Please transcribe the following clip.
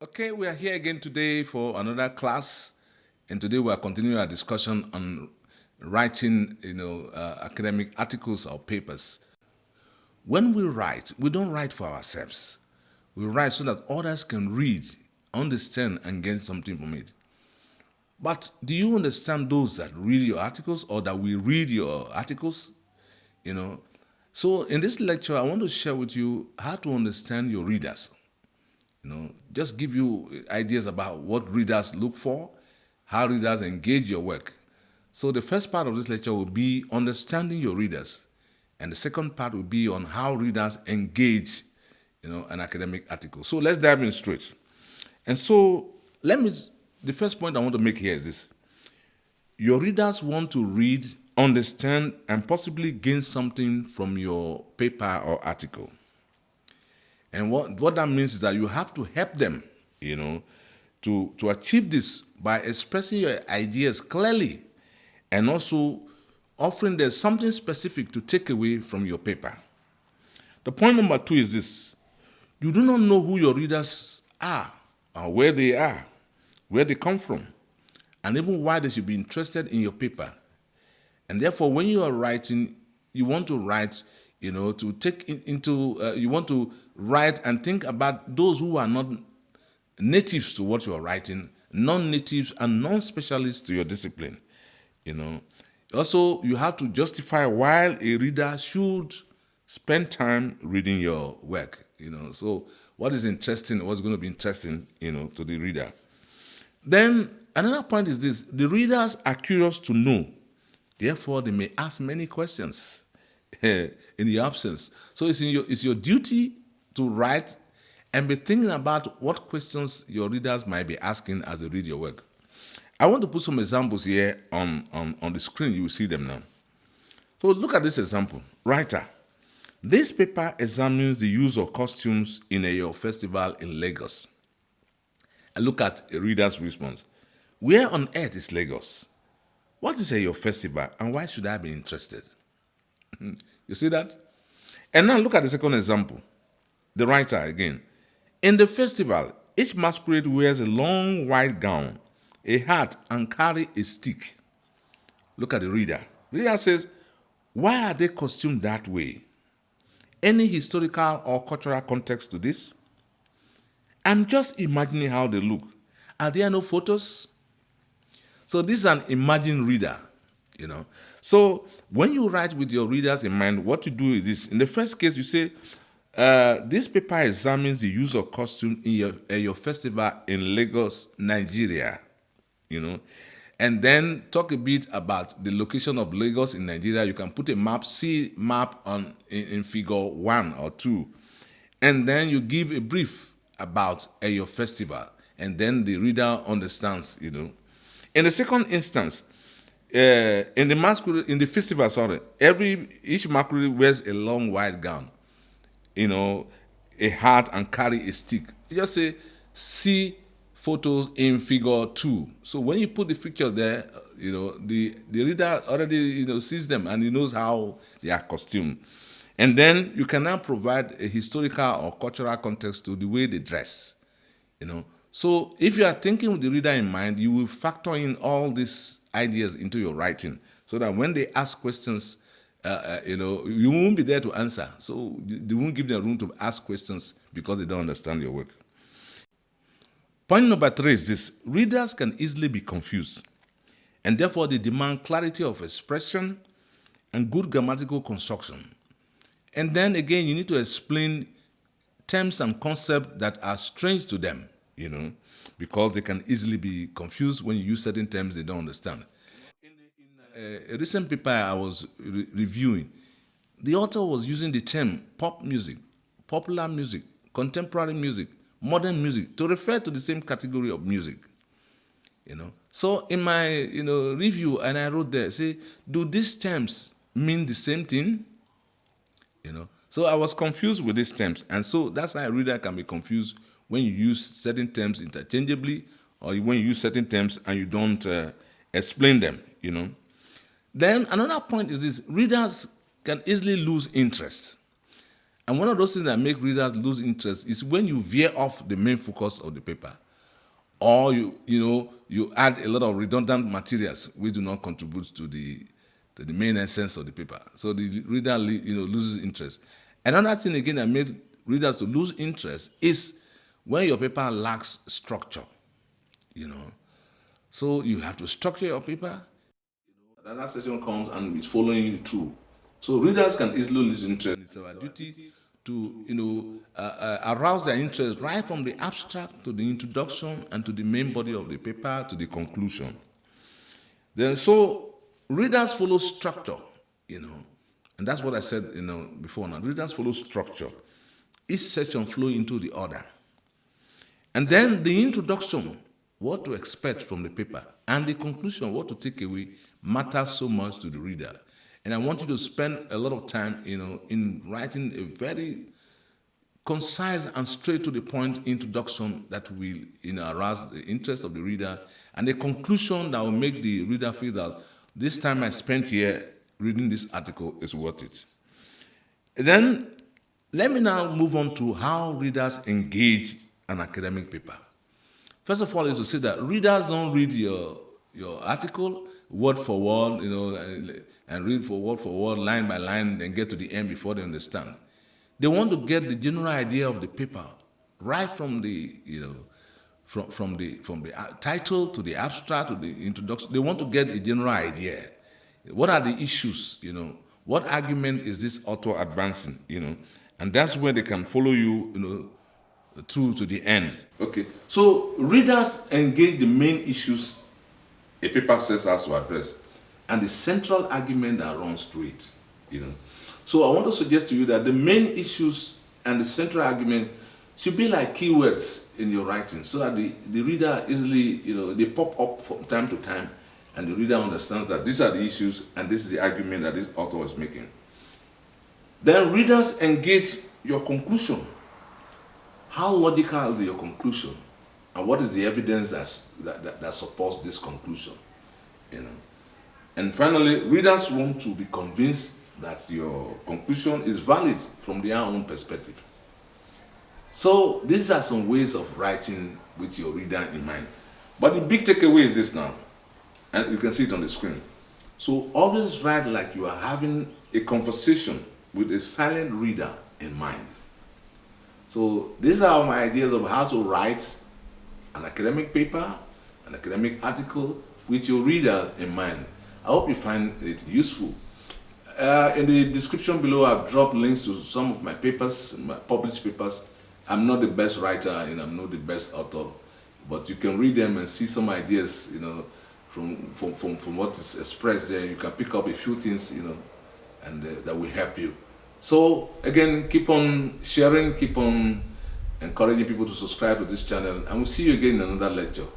Okay, we are here again today for another class, and today we are continuing our discussion on writing, academic articles or papers. When we don't write for ourselves. We write so that others can read, understand, and gain something from it. But do you understand those that read your articles or that will read your articles? You know, so in this lecture, I want to share with you how to understand your readers. Just give you ideas about what readers look for, how readers engage your work. So the first part of this lecture will be understanding your readers, and the second part will be on how readers engage, an academic article. So let's dive in straight. And so the first point I want to make here is this: your readers want to read, understand, and possibly gain something from your paper or article. And what that means is that you have to help them, to achieve this by expressing your ideas clearly and also offering them something specific to take away from your paper. The point number 2 is this: you do not know who your readers are or where they come from, and even why they should be interested in your paper. And therefore, when you are writing, you want to write, to take into, you want to write and think about those who are not natives to what you are writing, non-natives and non-specialists to your discipline. Also, you have to justify why a reader should spend time reading your work. So what is interesting, what's going to be interesting, to the reader. Then another point is this: the readers are curious to know. Therefore, they may ask many questions in your absence. So it's your duty to write and be thinking about what questions your readers might be asking as they read your work. I want to put some examples here on the screen. You will see them now. So look at this example. Writer: this paper examines the use of costumes in a festival in Lagos. And look at a reader's response. Where on earth is Lagos? What is your festival and why should I be interested? You see that? And now look at the second example. The writer again. In the festival, each masquerade wears a long white gown, a hat, and carry a stick. Look at the reader. The reader says, why are they costumed that way? Any historical or cultural context to this? I'm just imagining how they look. Are there no photos? So this is an imagined reader, So when you write with your readers in mind, what you do is this. In the first case, you say, this paper examines the use of costume in your festival in Lagos, Nigeria, And then talk a bit about the location of Lagos in Nigeria. You can put a map, see map in figure 1 or 2. And then you give a brief about your festival. And then the reader understands, In the second instance, in the festival, each masquerade wears a long white gown, a hat and carry a stick. You just say, see photos in figure 2. So when you put the pictures there, the reader already sees them and he knows how they are costumed. And then you can now provide a historical or cultural context to the way they dress, So if you are thinking with the reader in mind, you will factor in all these ideas into your writing so that when they ask questions, you won't be there to answer. So you won't give them room to ask questions because they don't understand your work. Point number 3 is this: readers can easily be confused, and therefore they demand clarity of expression and good grammatical construction. And then again, you need to explain terms and concepts that are strange to them, because they can easily be confused when you use certain terms they don't understand. In a recent paper I was reviewing, the author was using the term pop music, popular music, contemporary music, modern music to refer to the same category of music. So in my review, and I wrote there, say, do these terms mean the same thing? So I was confused with these terms, and so that's how a reader can be confused when you use certain terms interchangeably, or when you use certain terms and you don't explain them. Then another point is this: readers can easily lose interest. And one of those things that make readers lose interest is when you veer off the main focus of the paper, or you add a lot of redundant materials which do not contribute to the main essence of the paper. So the reader loses interest. Another thing again that makes readers to lose interest is when your paper lacks structure. So you have to structure your paper. Another session comes and is following you through. So readers can easily lose interest. It's our duty to arouse their interest right from the abstract to the introduction and to the main body of the paper to the conclusion. Then so readers follow structure, and that's what I said before. Now readers follow structure. Each section flow into the other, and then the introduction, what to expect from the paper, and the conclusion, what to take away, matters so much to the reader. And I want you to spend a lot of time, in writing a very concise and straight to the point introduction that will, arouse the interest of the reader, and a conclusion that will make the reader feel that this time I spent here reading this article is worth it. Then, let me now move on to how readers engage an academic paper. First of all, is to say that readers don't read your article word for word, and read word for word, line by line, then get to the end before they understand. They want to get the general idea of the paper right from the from the title to the abstract to the introduction. They want to get a general idea. What are the issues? What argument is this author advancing? And that's where they can follow you, through to the end. Okay. So readers engage the main issues a paper says has to address, and the central argument that runs through it. So I want to suggest to you that the main issues and the central argument should be like keywords in your writing, so that the reader easily, they pop up from time to time, and the reader understands that these are the issues and this is the argument that this author is making. Then readers engage your conclusion. How logical is your conclusion? And what is the evidence that supports this conclusion? And finally, readers want to be convinced that your conclusion is valid from their own perspective. So these are some ways of writing with your reader in mind. But the big takeaway is this now, and you can see it on the screen. So always write like you are having a conversation with a silent reader in mind. So these are my ideas of how to write an academic paper, an academic article with your readers in mind. I hope you find it useful. In the description below, I've dropped links to some of my papers, my published papers. I'm not the best writer and I'm not the best author, but you can read them and see some ideas, from what is expressed there. You can pick up a few things, and that will help you. So again, keep on sharing, keep on encouraging people to subscribe to this channel, and we'll see you again in another lecture.